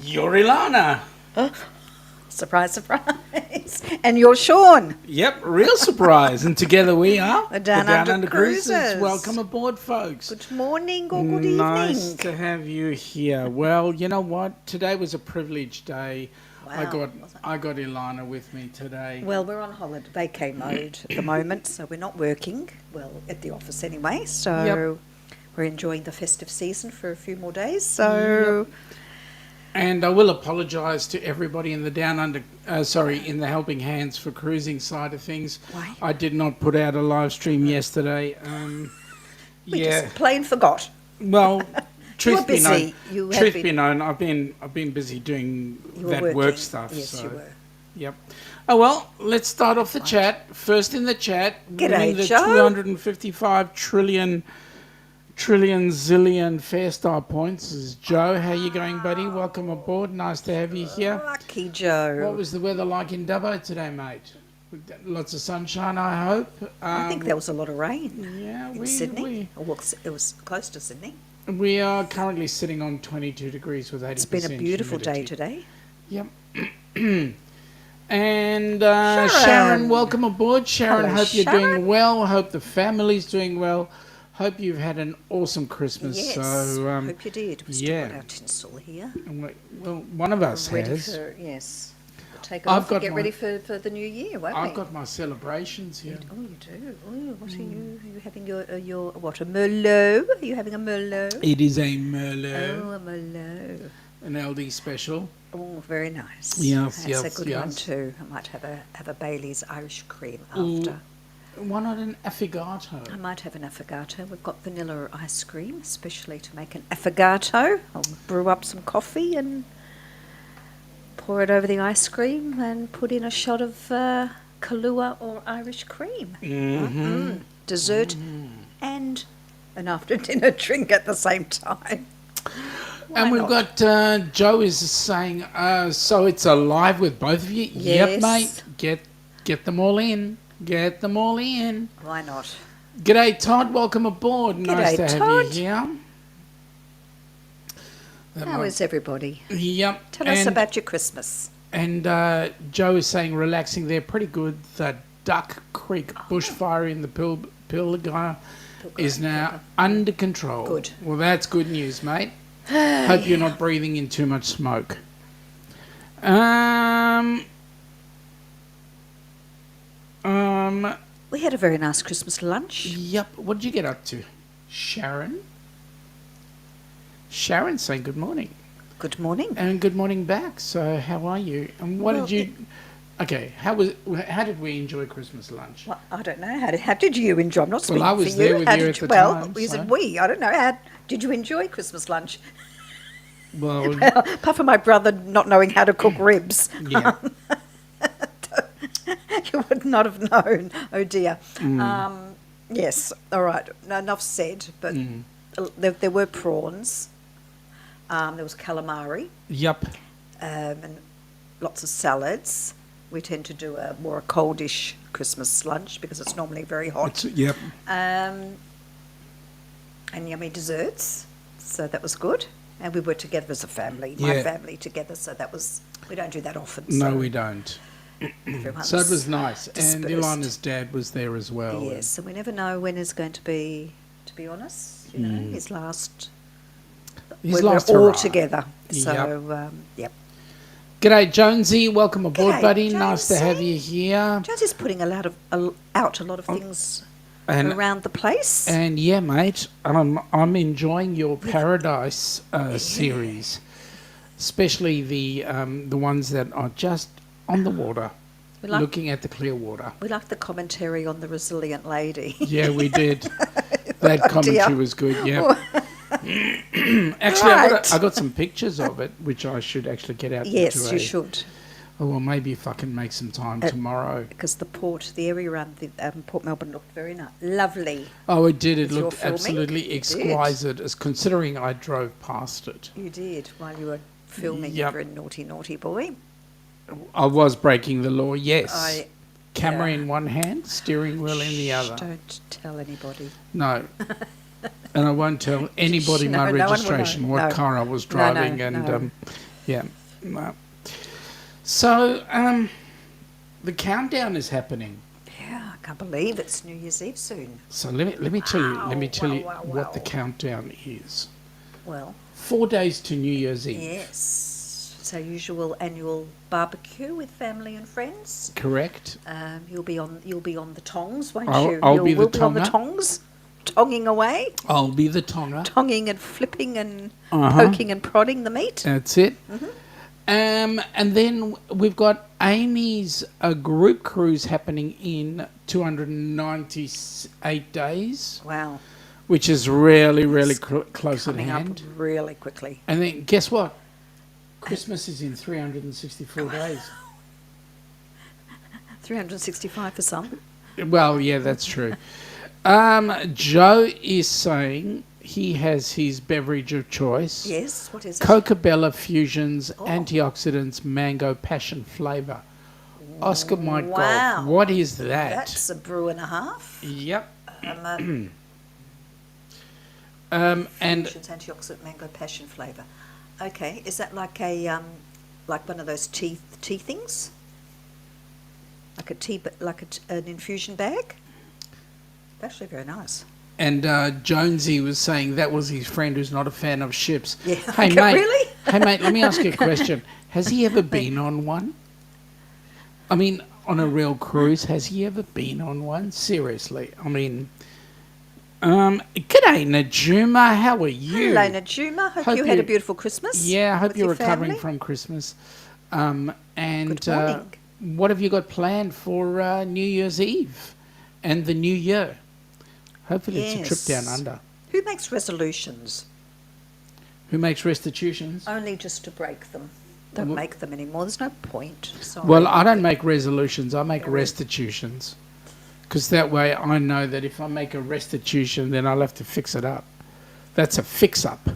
You're Ilana. Surprise, surprise. And you're Sean. Yep, real surprise. And together we are the Down Under Cruisers. Welcome aboard, folks. Good morning or good evening. Nice to have you here. Well, you know what? Today was a privileged day. Wow, I got Ilana with me today. Well, we're on holiday vacay mode at the moment, so we're not working. Well, at the office anyway. So we're enjoying the festive season for a few more days. So. Yep. And I will apologise to everybody in the in the Helping Hands for Cruising side of things. Why? I did not put out a live stream yesterday. We just plain forgot. Well, truth be known, I've been busy doing work stuff. Yes, so. you were. Yep. Oh well, let's start off the chat. First in the chat, winning the Joe. 255 trillion zillion Fair Star points is Joe. How you going, buddy? Welcome aboard. Nice to have you here. Lucky Joe. What was the weather like in Dubbo today, mate? Lots of sunshine, I hope. I think there was a lot of rain. Yeah, in Sydney. It was close to Sydney. We are currently sitting on 22 degrees with 80%. It's been a beautiful humidity. day today. Yep. And Sharon, welcome aboard. Sharon, Hello, hope you're Sharon. doing well. Hope the family's doing well. Hope you've had an awesome Christmas. Yes, So, hope you did. We've still got our tinsel here. Well, one of us Ready has. yes. We'll take it off and get ready for the new year, won't we? I've got my celebrations here. Oh, you do? Oh, what are you? Are you having your what, a Merlot? Are you having a Merlot? It is a Merlot. Oh, a Merlot. An LD special. Oh, very nice. Yes, That's a good one too. I might have a Bailey's Irish cream after. Why not an affogato? I might have an affogato. We've got vanilla ice cream, especially to make an affogato. I'll brew up some coffee and pour it over the ice cream and put in a shot of Kahlua or Irish cream. Mm-hmm. Dessert and an after-dinner drink at the same time. And we've got Joe is saying, so it's alive with both of you? Yes. Yep, mate. Get them all in. Get them all in. Why not? G'day, Todd. Welcome aboard. Nice to have Todd. you here. How is everybody? Yep. Tell us about your Christmas. And Joe is saying relaxing there. Pretty good. The Duck Creek bushfire in the Pilgrim is now under control. Good. Well, that's good news, mate. Hope you're not breathing in too much smoke. We had a very nice Christmas lunch. Yep. What did you get up to? Sharon? Sharon saying good morning. Good morning. And good morning back. So how are you? And what did you... Okay, how did we enjoy Christmas lunch? Well, I don't know. How did you enjoy? I'm not speaking I was for there you. with How you did at the well, time, you so. said we. I don't know. How did you enjoy Christmas lunch? Well, Apart from my brother not knowing how to cook ribs. yeah. You would not have known. Oh, dear. Yes. All right. No, enough said. But there were prawns. There was calamari. Yep. And lots of salads. We tend to do a coldish Christmas lunch because it's normally very hot. Yep. And yummy desserts. So that was good. And we were together as a family, my family together. So that was, we don't do that often. No, so we don't. everyone So it was nice. dispersed. And Ilana's dad was there as well. Yes, so we never know when is going to be honest, you know, his last His we're last all hurrah. together. So, yep. G'day, Jonesy. Welcome aboard, G'day, buddy. Nice to have Jonesy. you here. Jones is putting out a lot of things And around the place. And yeah, mate, I'm enjoying your Paradise series, especially the ones that are just on the water, looking at the clear water. We like the commentary on the resilient lady. Yeah, we did. That commentary dear. was good. Yeah. Actually, Right. I got some pictures of it, which I should actually get out. Yes, to you should. Oh, well, maybe if I can make some time tomorrow. Because the area around the Port Melbourne looked very nice. Lovely. Oh, it did. It With your looked filming? absolutely It did. exquisite, as considering I drove past it. You did, while you were filming. Yep. You're a naughty boy. I was breaking the law, yes. Yeah. Camera in one hand, steering wheel in the other. Don't tell anybody. No. And I won't tell anybody No, my no one will registration, know. what No. car I was No, driving, no, and no. Yeah. No. So, the countdown is happening. Yeah, I can't believe it's New Year's Eve soon. So let me tell you Wow. what the countdown is. Well, 4 days to New Year's Eve. yes. It's our usual annual barbecue with family and friends. Correct. You'll be on the tongs, won't I'll- you? I'll be the We'll be on the tonga. tongs, tonging away, I'll be the tonga. tonging and flipping and Uh-huh. poking and prodding the meat. That's it. Mm-hmm. And then we've got Amy's group cruise happening in 298 days, Wow, which is really, really close at coming up hand. really quickly. And then guess what? Christmas is in 364 days. 365 for some. Well, yeah, that's true. Joe is saying he has his beverage of choice. Yes, what is it? Coca-Cola Fusions Antioxidants Mango Passion Flavour. Oscar, my Wow. God, what is that? That's a brew and a half. Yep. And Fusions antioxidant mango passion flavour. Okay, is that like a like one of those tea things? Like a tea, but like an infusion bag? Actually, very nice. And Jonesy was saying that was his friend who's not a fan of ships. Yeah. Hey, Okay, mate. really? Hey, mate, let me ask you a question. Has he ever been on one? I mean, on a real cruise, has he ever been on one? Seriously. I mean, g'day, Najuma. How are you? Hello, Najuma. Hope you had a beautiful Christmas. Yeah, I hope with you're your recovering family. from Christmas. And Good morning. what have you got planned for New Year's Eve and the new year? Hopefully it's a trip down Yes. under. Who makes resolutions? Who makes restitutions? Only just to break them. Don't Well- make them anymore. There's no point. Sorry. Well, I don't make resolutions. I make restitutions. Because that way I know that if I make a restitution, then I'll have to fix it up. That's a fix-up.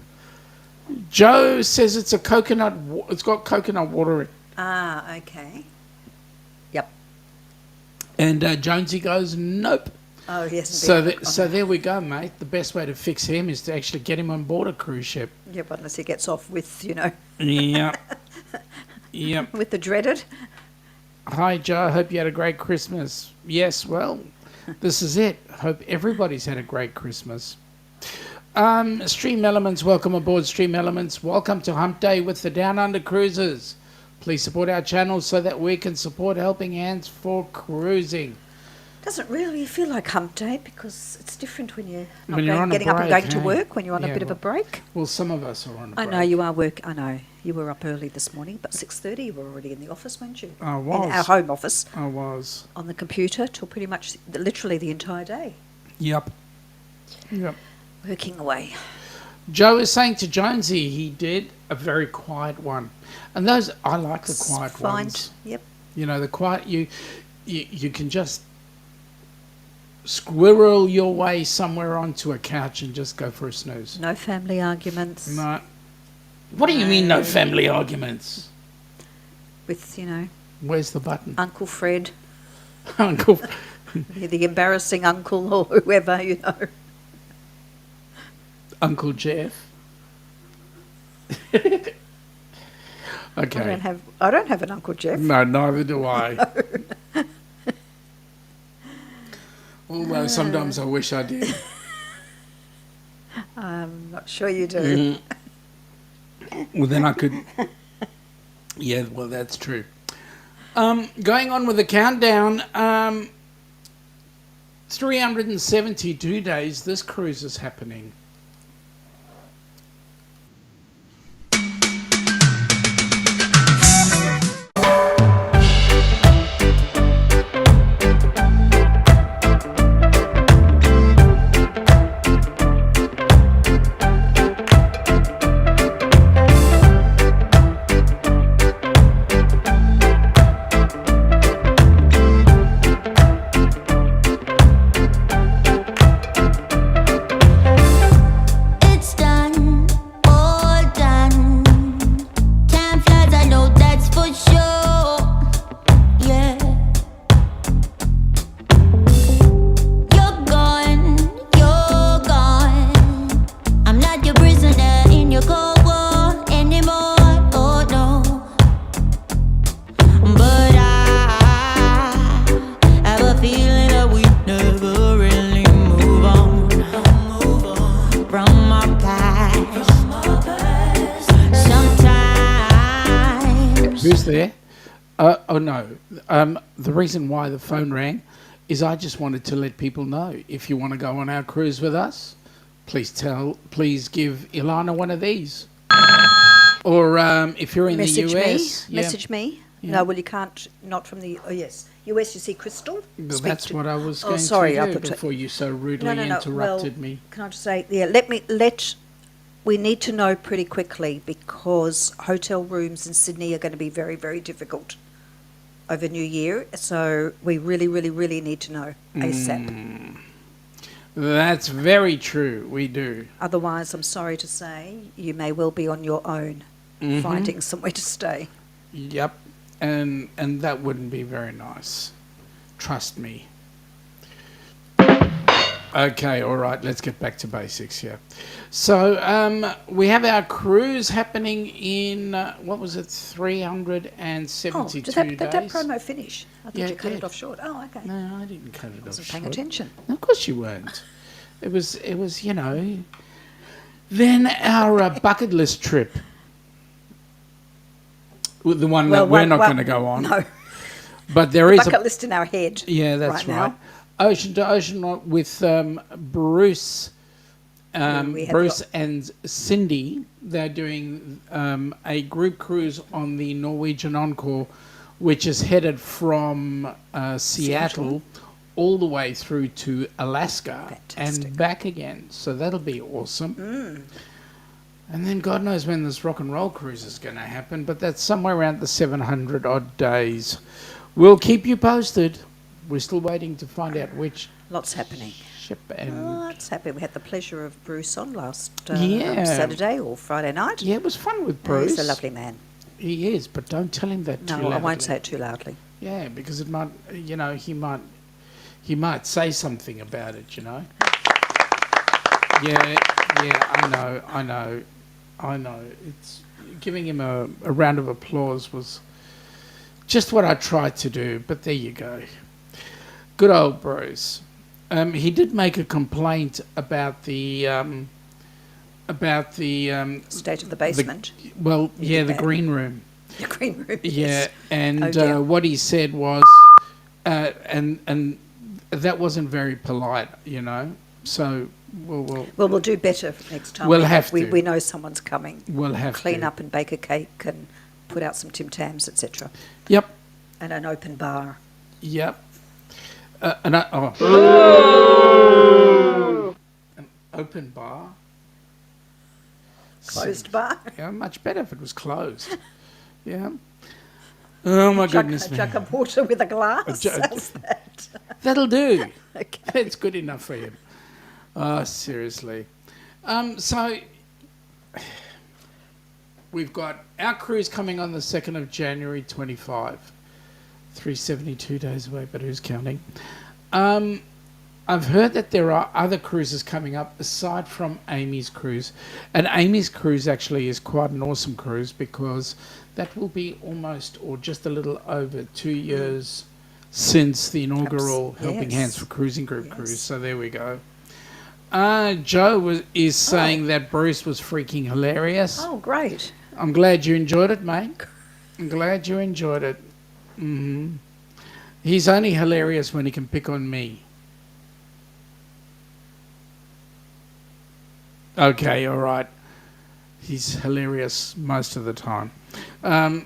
Joe says it's a coconut. It's got coconut water in it. Ah, okay. Yep. And Jonesy goes, nope. Oh, yes. So there we go, mate. The best way to fix him is to actually get him on board a cruise ship. Yep, unless he gets off with, Yeah. Yep. with the dreaded. Hi, Joe. I hope you had a great Christmas. Yes, well, this is it. Hope everybody's had a great Christmas. Stream Elements, welcome aboard, Stream Elements. Welcome to Hump Day with the Down Under Cruisers. Please support our channel so that we can support Helping Hands for Cruising. Doesn't really feel like hump day because it's different when you're not When you're on a getting up and break, going to hey? work, when you're on Yeah, a bit of a well, break. Well, some of us are on a I break. know you are I know you were up early this morning, but 6:30 you were already in the office, weren't you? I was. In our home office, I was. on the computer till pretty much literally the entire day, Yep. Yep. working away. Joe is saying to Jonesy he did a very quiet one. And those, I like the quiet Fine. ones. Yep. You know, the quiet, you can just squirrel your way somewhere onto a couch and just go for a snooze. No family arguments. No. What do you mean no family arguments? With Where's the button? Uncle Fred, Uncle. the embarrassing uncle or whoever, Uncle Jeff. Okay. I don't have an Uncle Jeff. No, neither do I. Although sometimes I wish I did. I'm not sure you do. Well, then I could. Yeah, well, that's true. Going on with the countdown. 372 days this cruise is happening. there. No. The reason why the phone rang is I just wanted to let people know, if you want to go on our cruise with us, please give Ilana one of these. Or if you're in the U.S. Message me. Yeah. No, well, you can't, not from the, U.S., you see Crystal. Well, that's what I was going to do before you so rudely interrupted me. Can I just say, we need to know pretty quickly, because hotel rooms in Sydney are going to be very, very difficult over New Year. So we really, really, really need to know ASAP. That's very true. We do. Otherwise, I'm sorry to say, you may well be on your own finding somewhere to stay. Yep. And that wouldn't be very nice. Trust me. Okay, all right, let's get back to basics here. So we have our cruise happening in, 372 did days? that promo finish? I thought you cut it off short. Oh, okay. No, I didn't cut it off short. Wasn't paying attention. No, of course you weren't. It was, Then our bucket list trip. The one that we're not going to go on. No. But there is bucket list in our head. Yeah, that's right. Now. Ocean to ocean with Bruce, Bruce and Cindy. They're doing a group cruise on the Norwegian Encore, which is headed from Seattle all the way through to Alaska and back again. So that'll be awesome. And then God knows when this rock and roll cruise is going to happen, but that's somewhere around the 700 odd days. We'll keep you posted. We're still waiting to find out which. Lots happening. Ship and Lots happening. We had the pleasure of Bruce on last Saturday or Friday night. Yeah, it was fun with Bruce. He's a lovely man. He is, but don't tell him that too loudly. No, I won't say it too loudly. Yeah, because it might, he might say something about it, Yeah, I know. It's giving him a round of applause was just what I tried to do, but there you go. Good old Bruce. He did make a complaint about the state of the basement. The green room. The green room. Yeah, and what he said was, and that wasn't very polite, So we'll do better next time. We'll have to. We know someone's coming. We'll have to clean up and bake a cake and put out some Tim Tams, etc. Yep. And an open bar. Yep. An open bar. Closed bar. Yeah, much better if it was closed. Yeah. Oh my goodness. A jug of water with a glass. How's that? That'll do. Okay. That's good enough for him. Oh, seriously. So we've got our cruise coming on the 2nd of January 25. 372 days away, but who's counting? I've heard that there are other cruises coming up aside from Amy's cruise. And Amy's cruise actually is quite an awesome cruise, because that will be almost or just a little over 2 years since the inaugural Helping Hands for Cruising Group cruise. So there we go. Joe is saying that Bruce was freaking hilarious. Oh, great. I'm glad you enjoyed it, mate. I'm glad you enjoyed it. Mm-hmm. He's only hilarious when he can pick on me. Okay, all right. He's hilarious most of the time. And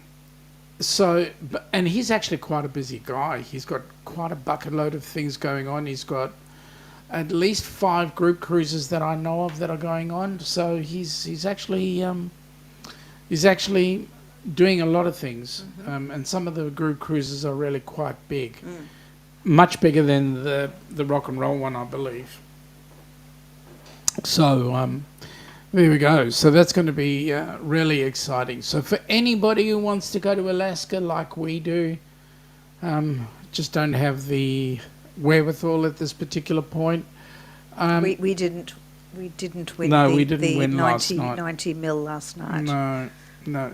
he's actually quite a busy guy. He's got quite a bucket load of things going on. He's got at least 5 group cruises that I know of that are going on. So he's actually doing a lot of things. And some of the group cruises are really quite big, much bigger than the rock and roll one, I believe. So there we go. So that's going to be really exciting. So for anybody who wants to go to Alaska like we do, just don't have the wherewithal at this particular point. We didn't win. No, we didn't win 90, last night. 90 mil last night. No. No,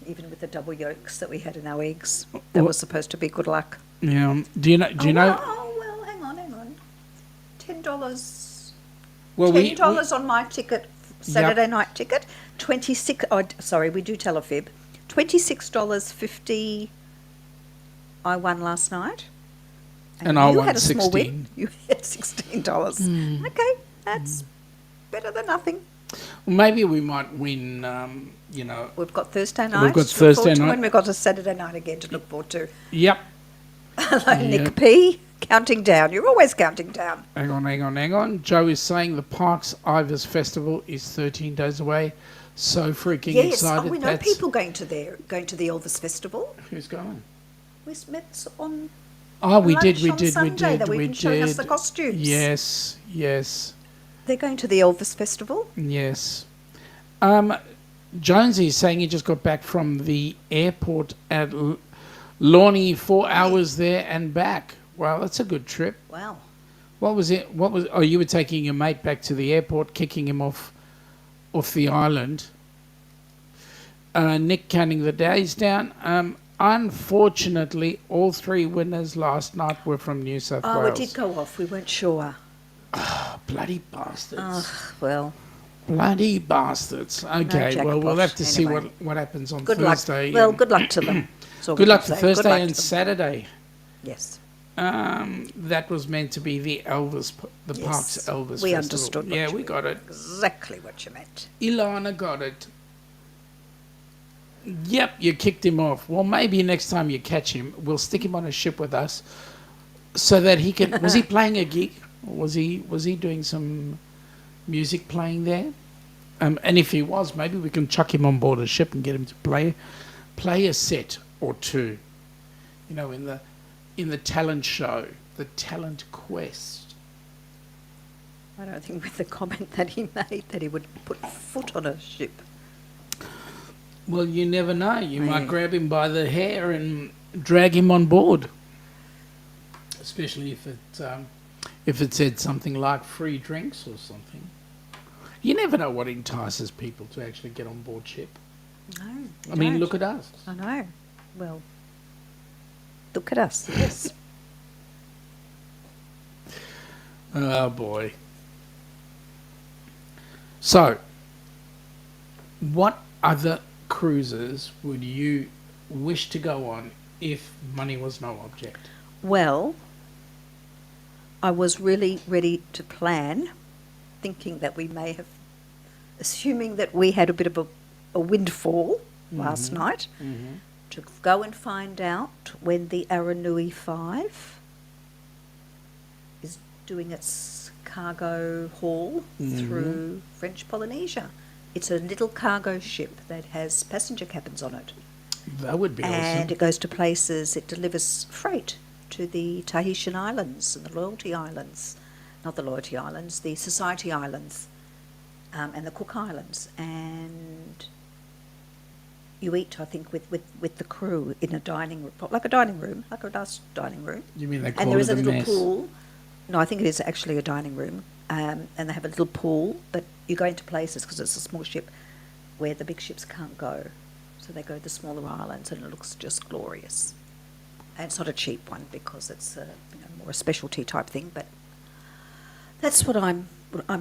even with the double yolks that we had in our eggs, that was supposed to be good luck. Yeah. Do you know? Oh well, hang on. $10. Well, $10 on my ticket, Saturday night ticket. 26. Oh, sorry, we do tell a fib. $26.50 I won last night. And I you won had a small 16. win. You had $16. Okay, that's better than nothing. Well, maybe we might win, We've got Thursday night. We've got to look forward Thursday to, night. and we've got a Saturday night again to look forward to. Yep. Hello, Yep. Nick P. Counting down. You're always counting down. Hang on. Joe is saying the Parks Ivers Festival is 13 days away. So freaking Yes, excited. we know people going to the Elvis Festival. Who's going? We met on Oh, we lunch did. on Sunday that we've been showing us the costumes. Yes. They're going to the Elvis Festival. Yes. Jonesy is saying he just got back from the airport at Lornie, 4 hours there and back. Wow, that's a good trip. Wow. What was it? Oh, you were taking your mate back to the airport, kicking him off the island. Nick counting the days down. Unfortunately, all 3 winners last night were from New South Wales. Oh, it did go off. We weren't sure. Bloody bastards. Well. Bloody bastards. Okay, well, we'll have to see what happens on Thursday. Good luck to them. Good luck for Thursday and Saturday. Yes. That was meant to be the Parks Elvis We Festival. understood what Yeah, you we got it. Exactly what you meant. Ilana got it. Yep, you kicked him off. Well, maybe next time you catch him, we'll stick him on a ship with us so that he can... Was he playing a gig? Or was he doing some music playing there? And if he was, maybe we can chuck him on board a ship and get him to play a set or two. In the talent show, the talent quest. I don't think with the comment that he made that he would put foot on a ship. Well, you never know. You might grab him by the hair and drag him on board. Especially if it said something like free drinks or something. You never know what entices people to actually get on board ship. No. I mean, look at us. I know. Well, look at us, yes. Oh, boy. So, what other cruises would you wish to go on if money was no object? Well, I was really ready to plan, thinking that we may have, assuming that we had a bit of a windfall last night, to go and find out when the Aranui 5 is doing its cargo haul through French Polynesia. It's a little cargo ship that has passenger cabins on it. That would be awesome. And it goes to places, it delivers freight to the Tahitian Islands and the Loyalty Islands. Not the Loyalty Islands, the Society Islands and the Cook Islands. And you eat, I think, with the crew in a dining room, like a nice dining room. You mean they call And there it is a little mess? pool. No, I think it is actually a dining room. And they have a little pool, but you go into places, because it's a small ship, where the big ships can't go. So they go to the smaller islands, and it looks just glorious. And it's not a cheap one, because it's more a specialty type thing, but that's what I'm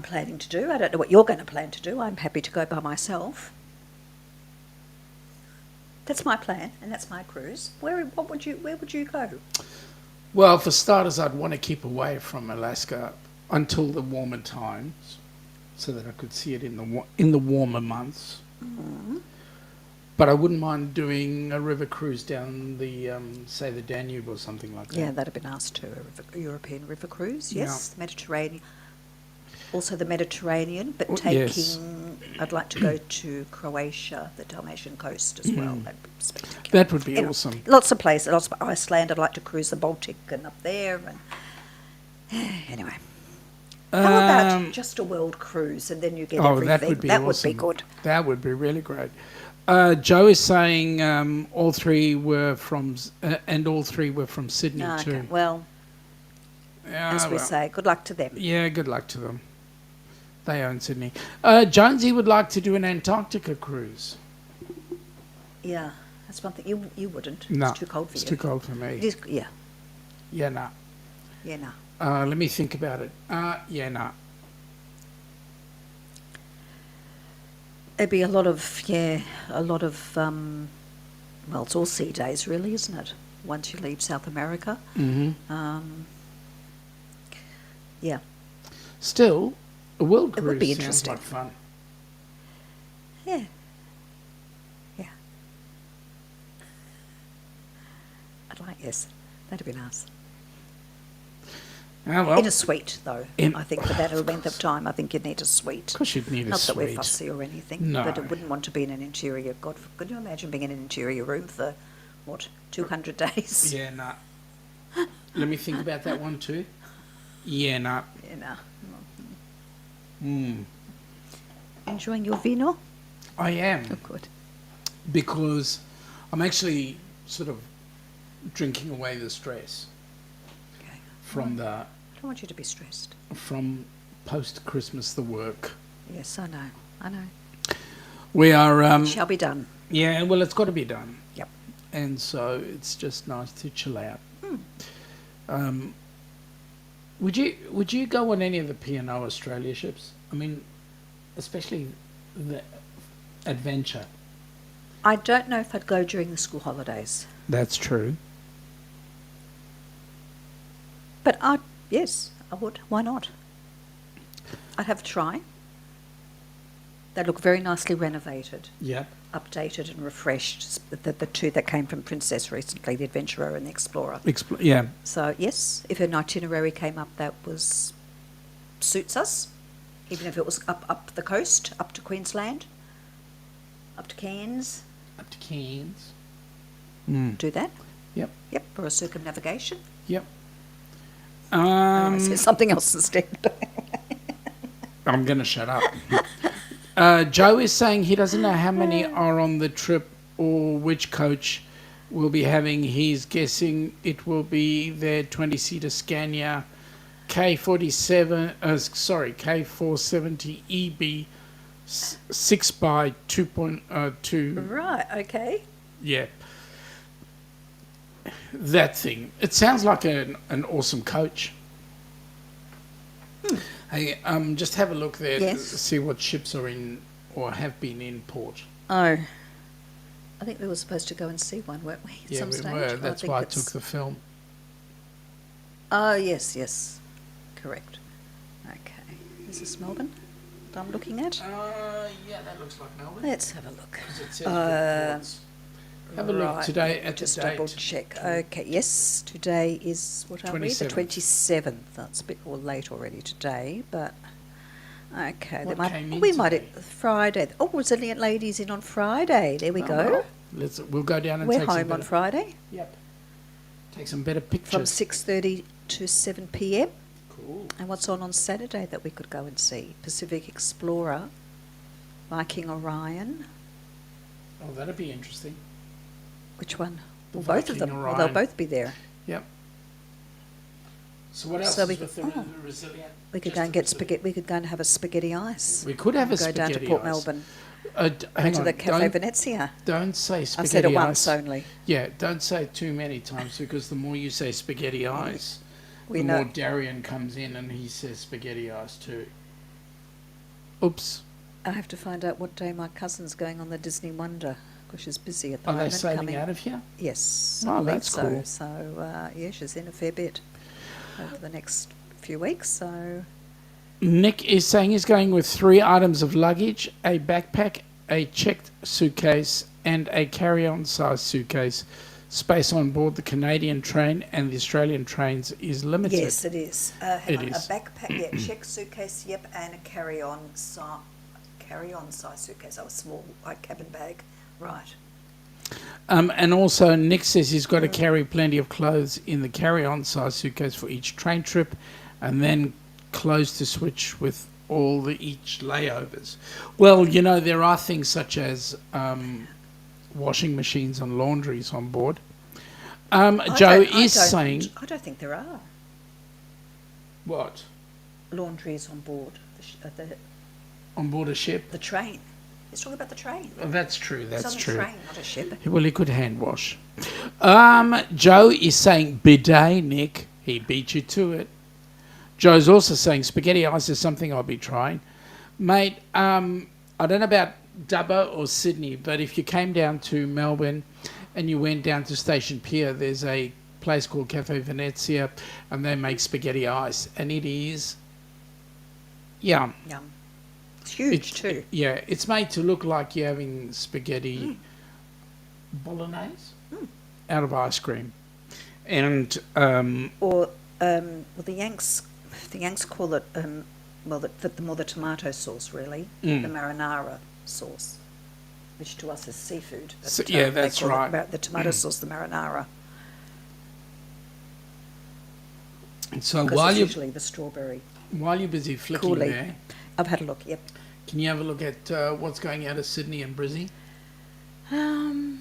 planning to do. I don't know what you're going to plan to do. I'm happy to go by myself. That's my plan, and that's my cruise. Where would you go? Well, for starters, I'd want to keep away from Alaska until the warmer times, so that I could see it in the warmer months. But I wouldn't mind doing a river cruise down the, say, the Danube or something like that. Yeah, that'd have been nice too. A European river cruise, yes. Yeah. Mediterranean. Also the Mediterranean, but I'd like to go to Croatia, the Dalmatian coast as well. That'd be spectacular. That would be awesome. Lots of places, lots of Iceland. I'd like to cruise the Baltic and up there. And anyway. How about just a world cruise and then you get everything? That would be awesome. Would be good. That would be really great. Joe is saying all three were from Sydney too. Well, as we say, good luck to them. Yeah, good luck to them. They own Sydney. Jonesy would like to do an Antarctica cruise. Yeah, that's one thing. You wouldn't. No, it's too cold for you. It's too cold for me. It is, yeah. Yeah, no. Yeah, no. Let me think about it. Yeah, no. It'd be a lot of well, it's all sea days, really, isn't it? Once you leave South America. Mm-hmm. Yeah. Still, a world It would be cruise sounds interesting. like fun. Yeah. Yeah. Yes. That'd be nice. Oh, well, In a suite, though. In- I think for that length of time, I think you'd need a suite. of course you'd need a Not that we're suite. fussy or anything, No. but I wouldn't want to be in an interior. Could you imagine being in an interior room for, 200 days? Yeah, nah. Let me think about that one too. Yeah, nah. You know. Mm. Enjoying your vino? I am, Oh, good. because I'm actually sort of drinking away the stress Okay. from I don't want you to be stressed. from post-Christmas, the work. Yes, I know. We are, Shall be done. yeah, well, it's got to be done. Yep. And so it's just nice to chill out. Would you go on any of the P&O Australia ships? I mean, especially the Adventure. I don't know if I'd go during the school holidays, That's true. but yes, I would. Why not? I'd have a try. They look very nicely renovated, Yeah. updated and refreshed. The two that came from Princess recently, the Adventurer and the Explorer. Yeah. So yes, if an itinerary came up that suits us, even if it was up the coast, up to Queensland, up to Cairns, Up to Cairns. do that. Yep. Yep, for a circumnavigation. Yep. I said something else instead. I'm going to shut up. Joe is saying he doesn't know how many are on the trip or which coach will be having. He's guessing it will be their 20-seater Scania K470 EB 6 by 2.2. Right. Okay. Yeah. That thing. It sounds like an awesome coach. Hey, just have a look there Yes. to see what ships are in or have been in port. Oh. I think we were supposed to go and see one, weren't we? At Yeah, some we stage? were. That's think why I it's- took the film. Oh, yes. Correct. Okay. Is this Melbourne that I'm looking at? Yeah, that looks like Melbourne. Let's have a look. 'Cause it says reports. Have a look Right, today let me at the just date. double check. Okay, yes, today is, what are we? The 27th. 27th. That's a bit more late already today, but okay. What came in we might today? Friday. Oh, Resilient Ladies in on Friday. There we Oh, go. well, we'll go down and We're take some home on better, Friday Yep. Take some better from pictures. 6:30 to 7 p.m. Cool. And what's on Saturday that we could go and see? Pacific Explorer, Viking Orion. Oh, that'd be interesting. Which one? The Well, both of Viking them. Well, they'll Orion. both be there. Yep. So what else So is we with the could- oh. Resilient? We could Just go and the get Resilient. spaghetti. We could go and have a spaghetti ice. We could have a Go spaghetti down to Port ice. Melbourne. Hang To on, the Cafe don't, Venezia. don't say spaghetti I've said it ice. once only. Yeah, don't say it too many times because the more you say spaghetti ice, We the know. more Darian comes in and he says spaghetti ice too. Oops. I have to find out what day my cousin's going on the Disney Wonder because she's busy at the Are they moment. sailing coming. out of here? Yes. Oh, I believe that's so. cool. So yeah, she's in a fair bit over the next few weeks. So Nick is saying he's going with 3 items of luggage, a backpack, a checked suitcase, and a carry-on size suitcase. Space on board the Canadian train and the Australian trains is limited. yes, it is. It is. A backpack, yeah, check suitcase, yep, and a carry-on size suitcase. Oh, a small like cabin bag, right? And also, Nick says he's got to carry plenty of clothes in the carry-on size suitcase for each train trip, and then clothes to switch with all the each layovers. Well, you know, there are things such as washing machines and laundries on board. Joe is saying... I don't think there are What? laundries on board On board a ship? the train. He's talking about the train. Oh, that's true, It's that's on the true. train, not a ship. Well, he could hand wash. Joe is saying bidet, Nick. He beat you to it. Joe's also saying spaghetti ice is something I'll be trying. Mate, I don't know about Dubbo or Sydney, but if you came down to Melbourne and you went down to Station Pier, there's a place called Cafe Venezia, and they make spaghetti ice, and it is yum. Yum. It's huge too. Yeah, it's made to look like you're having spaghetti bolognese out of ice cream, and Or well, the Yanks call it the more the tomato sauce really, the marinara sauce, which to us is seafood. But, So- yeah, they that's call right. the tomato sauce, the marinara. and so Because while it's you're usually the strawberry. busy flicking Coolie. there, I've had a look. Yep. can you have a look at what's going out of Sydney and Brizzy? New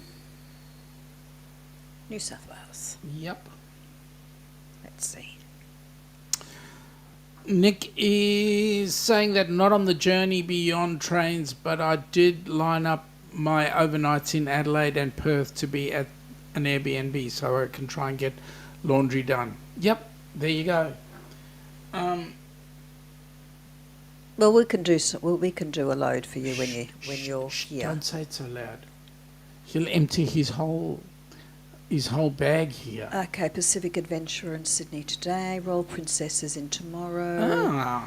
South Wales. Yep. Let's see. Nick is saying that not on the journey beyond trains, but I did line up my overnights in Adelaide and Perth to be at an Airbnb so I can try and get laundry done. Yep, there you go. Well, we can do a load for you when you're here. Don't say it so loud. He'll empty his whole bag here. Okay, Pacific Adventure in Sydney today. Royal Princess is in tomorrow.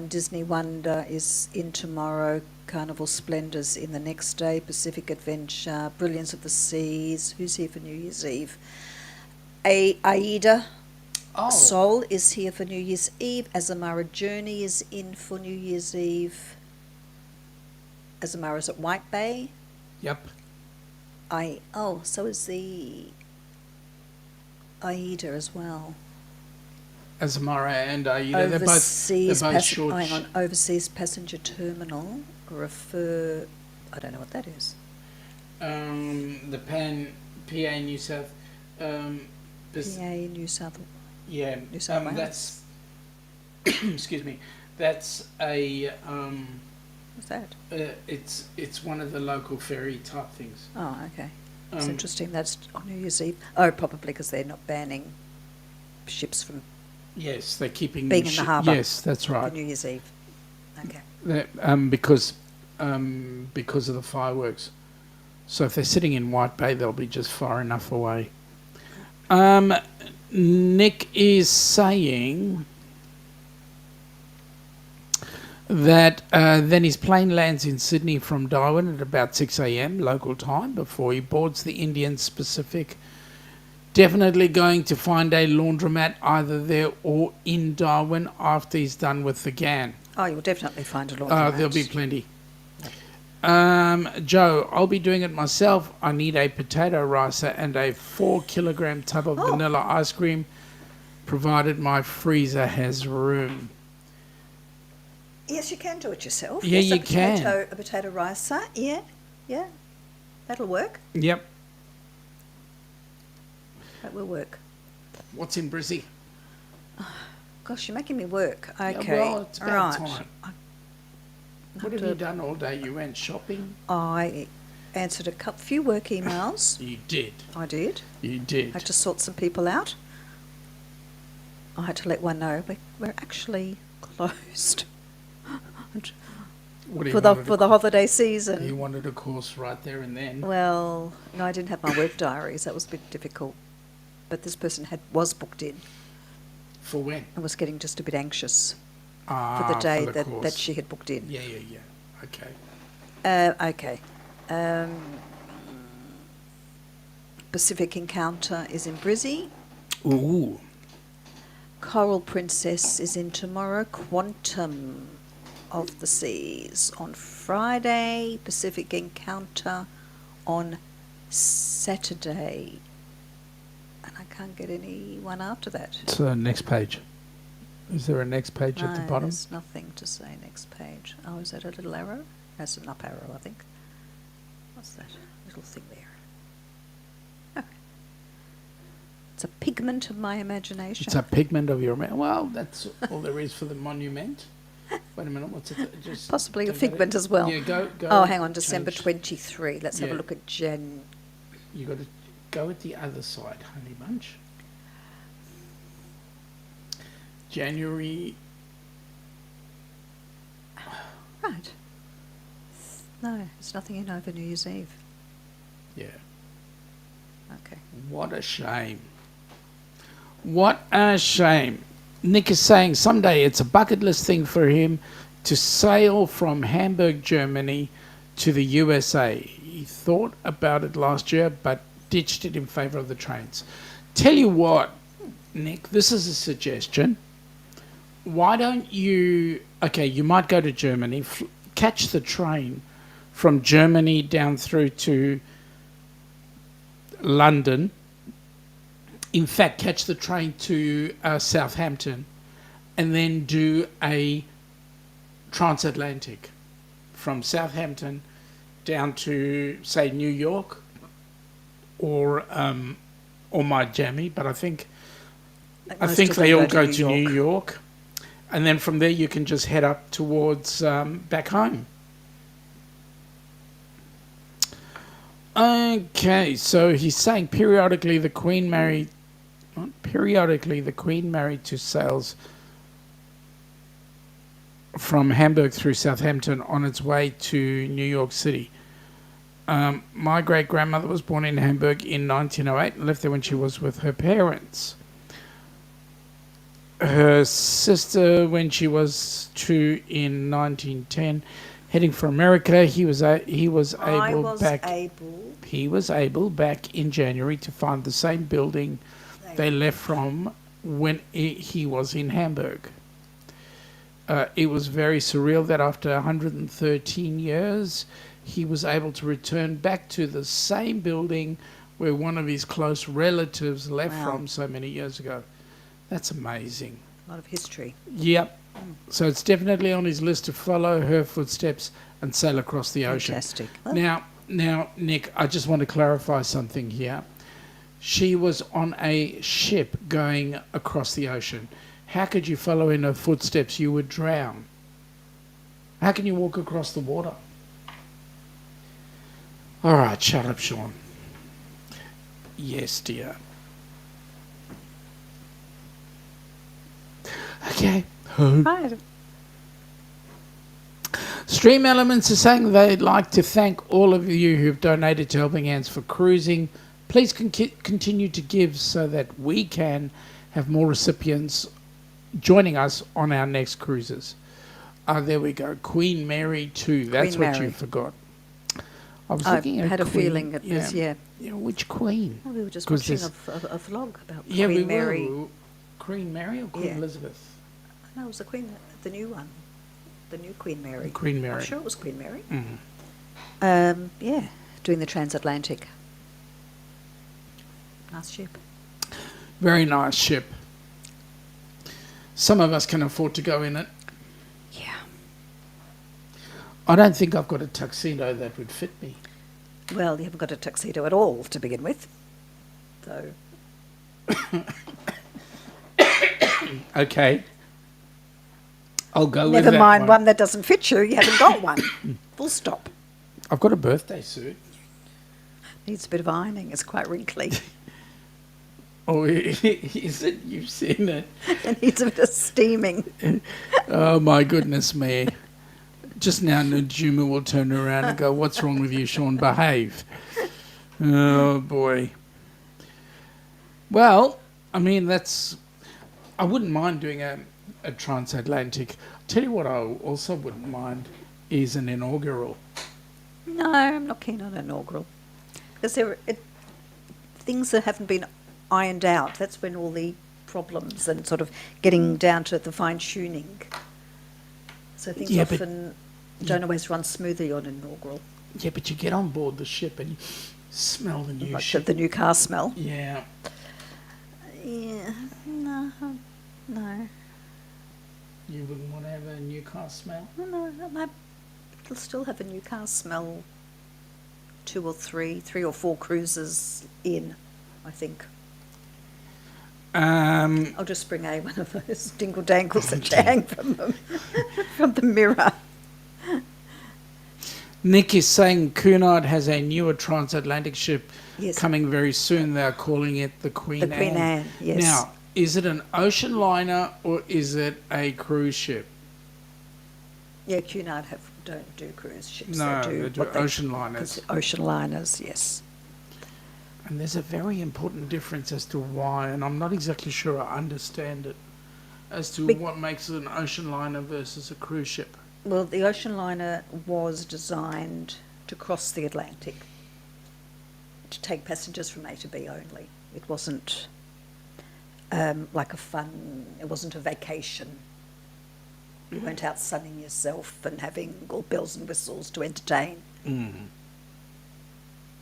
Disney Wonder is in tomorrow. Carnival Splendours in the next day. Pacific Adventure. Brilliance of the Seas. Who's here for New Year's Eve? Aida Sol is here for New Year's Eve. Azamara Journey is in for New Year's Eve. Azamara's at White Bay. Yep. So is the Aida as well. Azamara and Aida, they're both short. Hang on, Overseas Passenger Terminal. I don't know what that is. The PA New South. New South. Yeah, New South Wales. that's. Excuse me. That's a. What's that? It's one of the local ferry type things. Oh, okay. It's interesting. That's on New Year's Eve. Oh, probably because they're not banning ships from Yes, they're keeping being in the harbour. Yes, that's for right. New Year's Eve. Okay. Because of the fireworks. So if they're sitting in White Bay, they'll be just far enough away. Nick is saying that then his plane lands in Sydney from Darwin at about 6 a.m. local time before he boards the Indian Pacific. Definitely going to find a laundromat either there or in Darwin after he's done with the GAN. Oh, you'll definitely find a laundromat. There'll be plenty. Joe, I'll be doing it myself. I need a potato ricer and a 4-kilogram tub of vanilla ice cream, provided my freezer has room. Yes, you can do it yourself. Yeah, yes, you can. A potato ricer. Yeah. That'll work. Yep. That will work. What's in Brizzy? Gosh, you're making me work. Okay. Yeah, well, it's about right. time. What have you done all day? You went shopping? I answered a few work emails. You did. I did. You did. I had to sort some people out. I had to let one know we're actually closed for the holiday season. You wanted a course right there and then. Well, no, I didn't have my work diaries. That was a bit difficult. But this person was booked in. For when? And was getting just a bit anxious for the day that she had booked in. Yeah. Okay. Okay. Pacific Encounter is in Brizzy. Ooh. Coral Princess is in tomorrow. Quantum of the Seas on Friday. Pacific Encounter on Saturday. And I can't get anyone after that. So next page. Is there a next page at the bottom? There's nothing to say next page. Oh, is that a little arrow? That's an up arrow, I think. What's that little thing there? Oh. It's a pigment of my imagination. It's a pigment of your... Well, that's all there is for the monument. Wait a minute, what's it? Just possibly a figment as well. Yeah, go. Oh, hang on, December 23. Let's have a look at Jan. You got to go at the other side, honey bunch. January. Right. No, there's nothing in over New Year's Eve. Yeah. Okay. What a shame. What a shame. Nick is saying someday it's a bucket list thing for him to sail from Hamburg, Germany to the USA. He thought about it last year but ditched it in favour of the trains. Tell you what, Nick, this is a suggestion. Why don't you... Okay, you might go to Germany, catch the train from Germany down through to London. In fact, catch the train to Southampton and then do a transatlantic from Southampton down to, say, New York or Miami, but I think they all go to New York. And then from there you can just head up towards back home. Okay, so he's saying periodically the Queen married to sails from Hamburg through Southampton on its way to New York City. My great-grandmother was born in Hamburg in 1908 and left there when she was with her parents. Her sister, when she was 2 in 1910, heading for America, he was able back in January to find the same building they left from when he was in Hamburg. It was very surreal that after 113 years, he was able to return back to the same building where one of his close relatives left from so many years ago. That's amazing. A lot of history. Yep. So it's definitely on his list to follow her footsteps and sail across the ocean. Fantastic. Now, Nick, I just want to clarify something here. She was on a ship going across the ocean. How could you follow in her footsteps? You would drown. How can you walk across the water? All right, shut up, Sean. Yes, dear. Okay. Right. Stream Elements is saying they'd like to thank all of you who've donated to Helping Hands for Cruising. Please continue to give so that we can have more recipients joining us on our next cruises. There we go. Queen Mary 2. That's Queen what Mary. you forgot. I was looking at had a Queen, feeling it was, yeah. Yeah, which Queen? Well, we were just 'Cause watching there's- a vlog about Yeah, Queen we Mary. were. Queen Mary or Queen Yeah. Elizabeth? No, it was the new one. The new Queen Mary. Queen Mary. I'm sure it was Queen Mary. Mhm. Yeah, doing the transatlantic. Nice ship. Very nice ship. Some of us can afford to go in it. Yeah. I don't think I've got a tuxedo that would fit me. Well, you haven't got a tuxedo at all to begin with. So, Okay. I'll go with never that mind one that doesn't fit you. You haven't got one. Full stop. I've got a birthday suit. Needs a bit of ironing. It's quite wrinkly. Oh, is it? You've seen it. It needs a bit of steaming. Oh, my goodness me. Just now, Najuma will turn around and go, "What's wrong with you, Sean? Behave." Oh, boy. Well, I mean, I wouldn't mind doing a transatlantic. Tell you what I also wouldn't mind is an inaugural. No, I'm not keen on inaugural. Because things that haven't been ironed out, that's when all the problems and sort of getting down to the fine-tuning. So things often don't always run smoothly on inaugural. Yeah, but you get on board the ship and you smell the new Like ship. the new car smell. Yeah. Yeah, no. You wouldn't want to have a new car smell? No, it'll still have a new car smell 2 or 3 or 4 cruises in, I think. I'll just bring one of those dingle dangles that hang from the mirror. Nick is saying Cunard has a newer transatlantic ship coming very soon. They're calling it the Queen Anne. The Queen Anne, yes. Now, is it an ocean liner or is it a cruise ship? Yeah, Cunard don't do cruise ships. No, they do ocean liners. Ocean liners, yes. And there's a very important difference as to why, and I'm not exactly sure I understand it, as to what makes an ocean liner versus a cruise ship. Well, the ocean liner was designed to cross the Atlantic, to take passengers from A to B only. It wasn't like it wasn't a vacation. You weren't out sunning yourself and having all bells and whistles to entertain. Mm.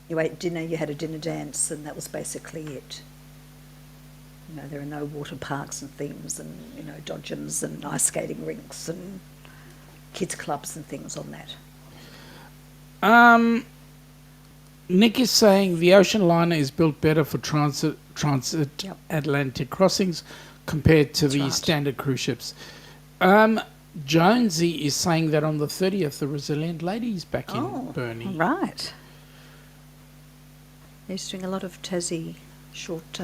You ate dinner, you had a dinner dance, and that was basically it. You know, there are no water parks and themes and, you know, dodgems and ice skating rinks and kids clubs and things on that. Nick is saying the ocean liner is built better for transit Yep. Atlantic crossings compared to That's the right. standard cruise ships. Jonesy is saying that on the 30th, the Resilient Lady is back in Burnie. Right. He's doing a lot of Tassie short...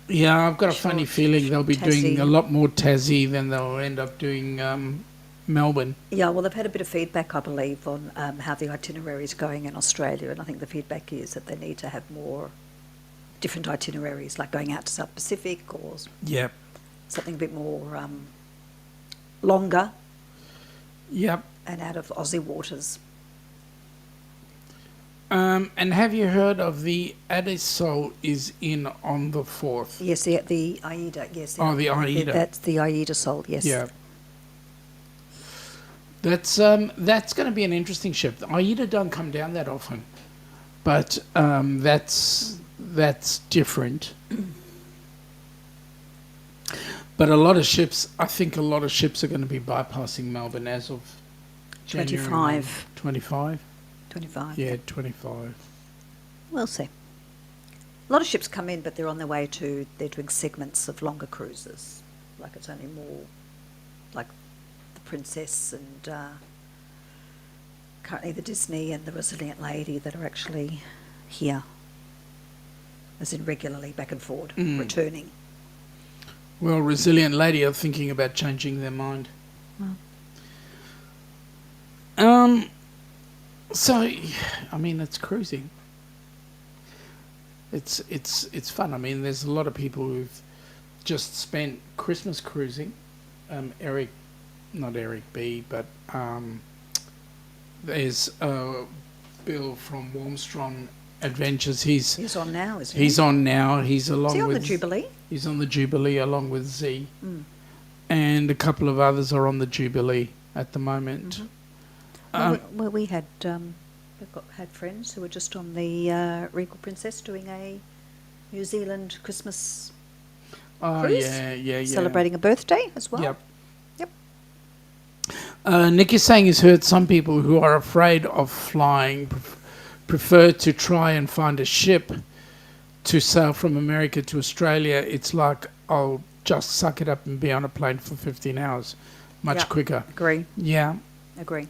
Yeah, I've got a funny Short feeling they'll be doing Tassie. a lot more Tassie than they'll end up doing Melbourne. Yeah, well, they've had a bit of feedback, I believe, on how the itinerary is going in Australia, and I think the feedback is that they need to have more different itineraries, like going out to South Pacific or Yep. something a bit more longer Yep. and out of Aussie waters. And have you heard of the Adisol is in on the 4th? Yes, the AIDA, yes. Oh, the AIDA. That's the AIDA salt, yes. Yeah. That's going to be an interesting ship. The AIDA don't come down that often, but that's different. But I think a lot of ships are going to be bypassing Melbourne as of January 25. 25? 25. Yeah, 25. We'll see. A lot of ships come in, but they're on their way they're doing segments of longer cruises. Like it's only more like the Princess and currently the Disney and the Resilient Lady that are actually here, as in regularly back and forward, returning. Well, Resilient Lady are thinking about changing their mind. So, I mean, it's cruising. It's fun. I mean, there's a lot of people who've just spent Christmas cruising. Not Eric B, but there's Bill from Warmstrong Adventures. He's on now, isn't he? He's on now. He's along Is he on with the Jubilee? He's on the Jubilee along with Z, and a couple of others are on the Jubilee at the moment. Well, we had had friends who were just on the Regal Princess doing a New Zealand Christmas cruise. Yeah. Celebrating a birthday as well. Yep. Yep. Nick is saying he's heard some people who are afraid of flying prefer to try and find a ship to sail from America to Australia. It's like, I'll just suck it up and be on a plane for 15 hours. Much quicker. Agree. Yeah. Agree.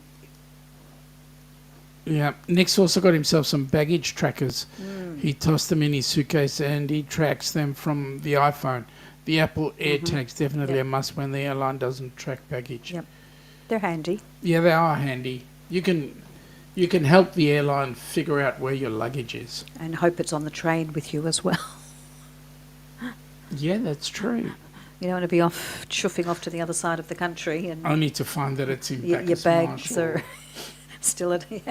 Yeah. Nick's also got himself some baggage trackers. He tossed them in his suitcase and he tracks them from the iPhone. The Apple AirTag's definitely a must when the airline doesn't track baggage. Yep. They're handy. Yeah, they are handy. You can help the airline figure out where your luggage is. And hope it's on the train with you as well. Yeah, that's true. You don't want to be off chuffing off to the other side of the country and Only to find that it's in your bags are still at the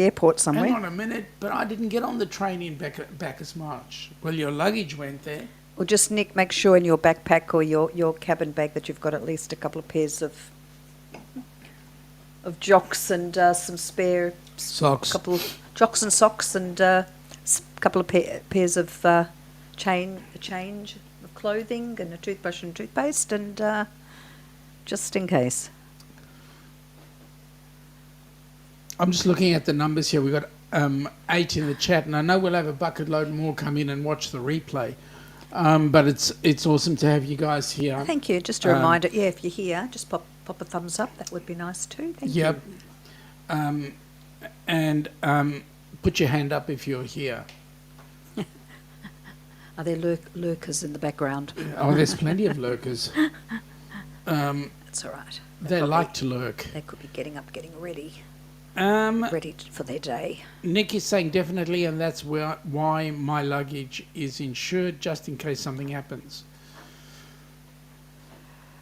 airport somewhere. Hang on a minute, but I didn't get on the train in Bacchus Marsh. Well, your luggage went there. Or just, Nick, make sure in your backpack or your cabin bag that you've got at least a couple of pairs of jocks and some spare Socks. couple of jocks and socks and a couple of pairs of change of clothing and a toothbrush and toothpaste and just in case. I'm just looking at the numbers here. We've got 8 in the chat, and I know we'll have a bucket load more come in and watch the replay. But it's awesome to have you guys here. Thank you. Just a reminder, if you're here, just pop a thumbs up. That would be nice too. Thank you. Yep. And put your hand up if you're here. Are there lurkers in the background? Oh, there's plenty of lurkers. That's all right. They like to lurk. They could be getting up, getting ready. ready for their day. Nick is saying definitely, and that's why my luggage is insured, just in case something happens.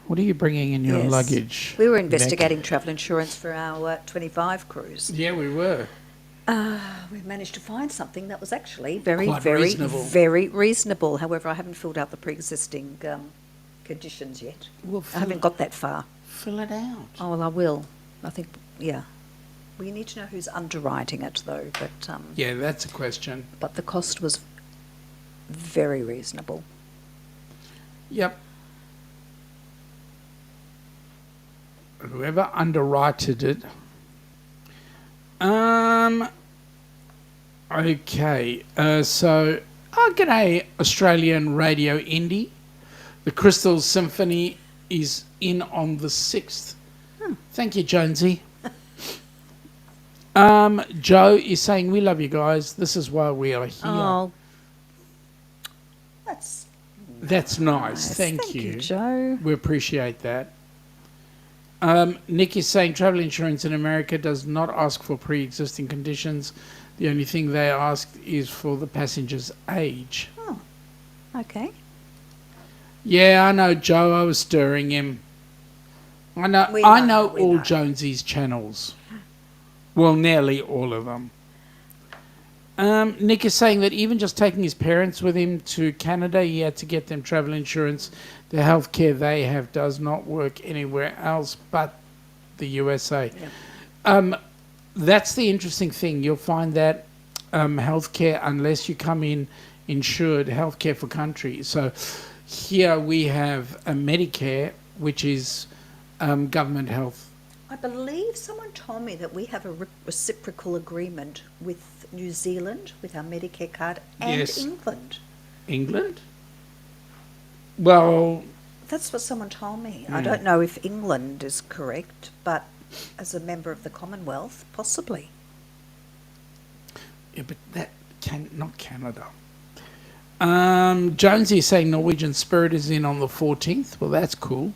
What are you bringing in your luggage? We were investigating travel insurance for our 25 cruise. Yeah, we were. We managed to find something that was actually very, Quite very, reasonable. very reasonable. However, I haven't filled out the pre-existing conditions yet. Well, I haven't got that far. Fill it out. Oh, well, I will. I think, yeah. We need to know who's underwriting it, though. But Yeah, that's a question. but the cost was very reasonable. Yep. Whoever underwritten it. Okay. So, g'day, Australian Radio Indie. The Crystal Symphony is in on the 6th. Thank you, Jonesy. Joe is saying, we love you guys. This is why we are here. Oh, That's nice. Thank you, Joe. We appreciate that. Nick is saying travel insurance in America does not ask for pre-existing conditions. The only thing they ask is for the passenger's age. Oh, okay. Yeah, I know, Joe. I was stirring him. I know We all know. Jonesy's channels. Well, nearly all of them. Nick is saying that even just taking his parents with him to Canada, he had to get them travel insurance. The healthcare they have does not work anywhere else but the USA. Yep. That's the interesting thing. You'll find that healthcare, unless you come in insured, healthcare for country. So here we have a Medicare, which is government health. I believe someone told me that we have a reciprocal agreement with New Zealand, with our Medicare card, and Yes. England. England? Well, That's what someone told me. I don't know if England is correct, but as a member of the Commonwealth, possibly. yeah, but that not Canada. Jonesy is saying Norwegian Spirit is in on the 14th. Well, that's cool.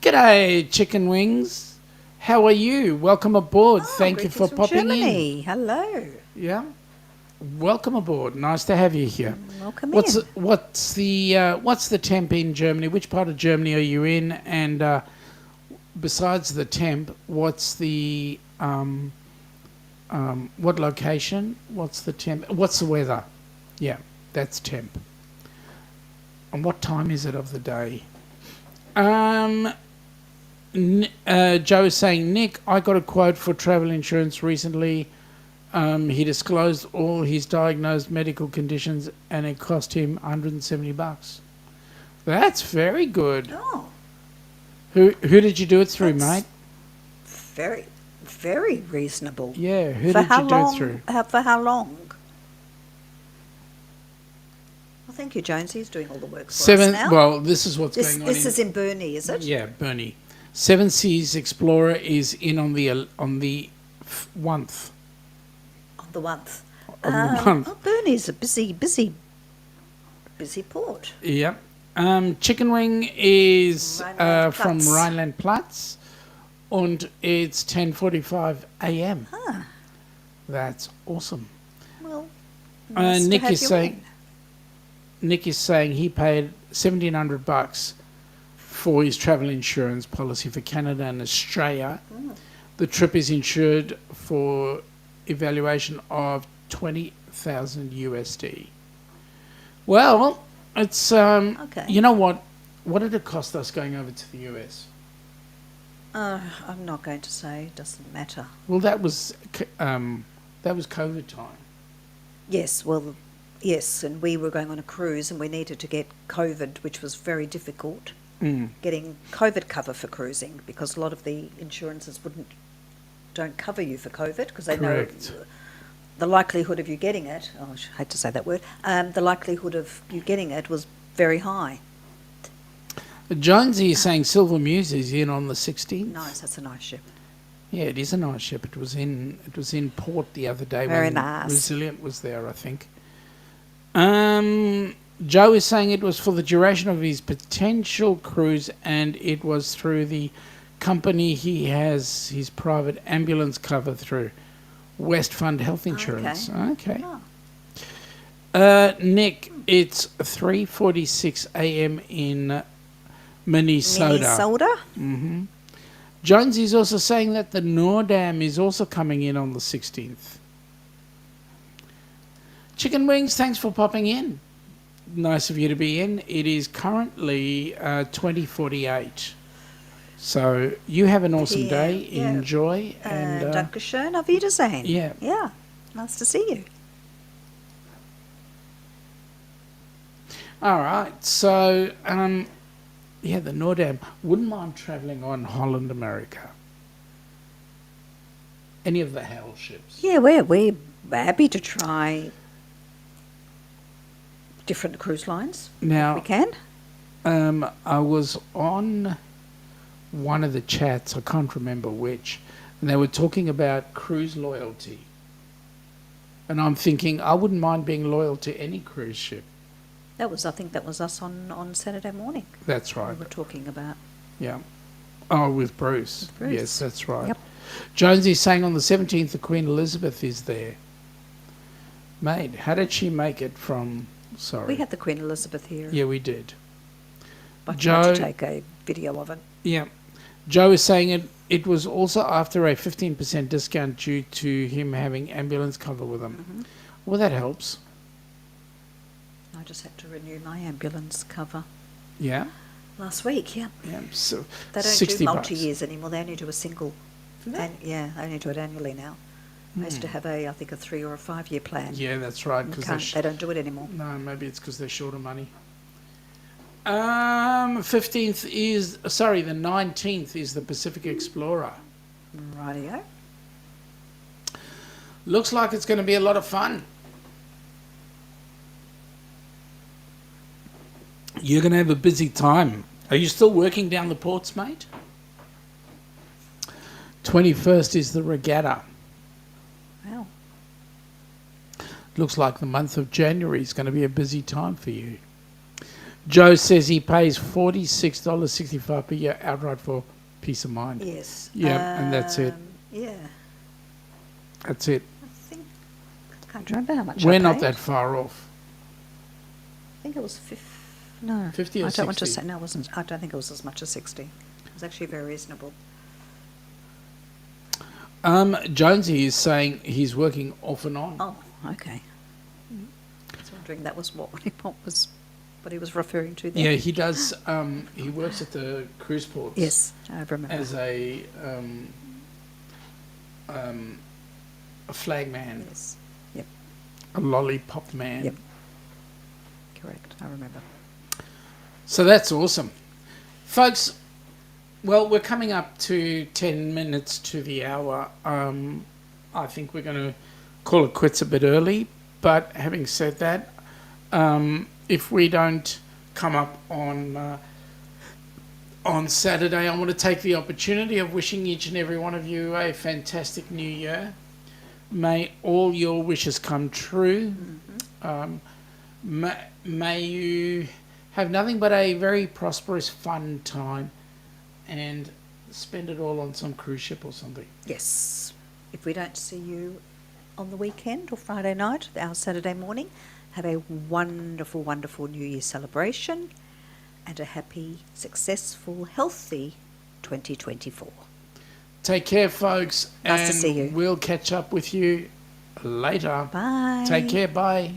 G'day, chicken wings. How are you? Welcome aboard. Thank you for greetings from popping Germany. in. Hello. Yeah. Welcome aboard. Nice to have you here. Welcome What's in. what's the temp in Germany? Which part of Germany are you in? And besides the temp, what's the what location? What's the temp? What's the weather? Yeah, that's temp. And what time is it of the day? Joe is saying, Nick, I got a quote for travel insurance recently. He disclosed all his diagnosed medical conditions and it cost him $170. That's very good. Oh, Who did you do it through, That's- mate? very, very reasonable. Yeah, who For did how you do long? it through? For how long? Well, thank you, Jonesy. He's doing all the work for us now. Well, this is what's this going on. this is in Burnie, is it? Yeah, Bernie. Seven Seas Explorer is in on the 1th. On the 1th. On the month. Oh, Burnie's a busy port. Yep. Chicken Wing is from Rhineland-Pfalz. Rhineland-Pfalz, and it's 10:45 a.m. Ah, That's awesome. well, nice Nick to have is you saying- in. Nick is saying he paid $1,700 for his travel insurance policy for Canada and Australia. The trip is insured for evaluation of 20,000 USD. Well, it's Okay. You know what? What did it cost us going over to the US? I'm not going to say. It doesn't matter. Well, that was COVID time. Yes, well, yes, and we were going on a cruise and we needed to get COVID, which was very difficult, getting COVID cover for cruising because a lot of the insurances don't cover you for COVID because they Correct. know the likelihood of you getting it, oh, I hate to say that word, the likelihood of you getting it was very high. Jonesy is saying Silver Muse is in on the 16th. Nice, that's a nice ship. Yeah, it is a nice ship. It was in port the other day Very when nice. Resilient was there, I think. Joe is saying it was for the duration of his potential cruise and it was through the company he has his private ambulance cover through. West Fund Health Insurance. Okay. Oh. Nick, it's 3:46 a.m. in Minnesota. Minnesota? Jonesy's also saying that the Nordam is also coming in on the 16th. Chicken Wings, thanks for popping in. Nice of you to be in. It is currently 20:48. So you have an awesome day. Yeah. Enjoy. And Dankeschön, auf Wiedersehen. Yeah. Yeah, nice to see you. all right. So, the Nordam. Wouldn't mind travelling on Holland America. Any of the HAL ships. Yeah, we're happy to try different cruise lines. Now, We can. I was on one of the chats, I can't remember which, and they were talking about cruise loyalty. And I'm thinking, I wouldn't mind being loyal to any cruise ship. I think that was us on Saturday morning. That's We right. were talking about. Yeah. Oh, with Bruce. With Bruce. Yes, that's right. Yep. Jonesy's saying on the 17th, the Queen Elizabeth is there. Mate, how did she make it from... Sorry. We had the Queen Elizabeth here. Yeah, we did. I Joe- tried to take a video of it. Yeah. Joe is saying it was also after a 15% discount due to him having ambulance cover with him. Mm-hmm. Well, that helps. I just had to renew my ambulance cover Yeah. last week. Yeah, Yeah. So they don't 60 do bucks. multi-years anymore. They only do a single. They only do it annually now. I used to have I think a 3 or a 5 year plan. Yeah, that's right. You Because can't- they don't do it anymore. no, maybe it's because they're short of money. 15th is the 19th is the Pacific Explorer. Rightio. Looks like it's going to be a lot of fun. You're going to have a busy time. Are you still working down the ports, mate? 21st is the regatta. Wow. Looks like the month of January is going to be a busy time for you. Joe says he pays $46.65 per year outright for peace of mind. Yes. Yeah, and that's it. Yeah. That's it. I can't remember how much. We're I not paid. that far off. I think it was 50 or I don't want to 60? say no. It wasn't. I don't think it was as much as 60. It was actually very reasonable. Jonesy is saying he's working off and on. Oh, okay. I was wondering that was what he was referring to there. Yeah, he does. He works at the cruise ports. Yes, I remember. As a flag man, Yes. Yep. a lollipop man. Yep. Correct. I remember. So that's awesome. Folks, well, we're coming up to 10 minutes to the hour. I think we're going to call it quits a bit early. But having said that, if we don't come up on Saturday, I want to take the opportunity of wishing each and every one of you a fantastic new year. May all your wishes come true. May you have nothing but a very prosperous, fun time and spend it all on some cruise ship or something. Yes. If we don't see you on the weekend or Friday night, our Saturday morning, have a wonderful, wonderful New Year celebration and a happy, successful, healthy 2024. Take care, folks. Nice to see you. We'll catch up with you later. Bye. Take care. Bye.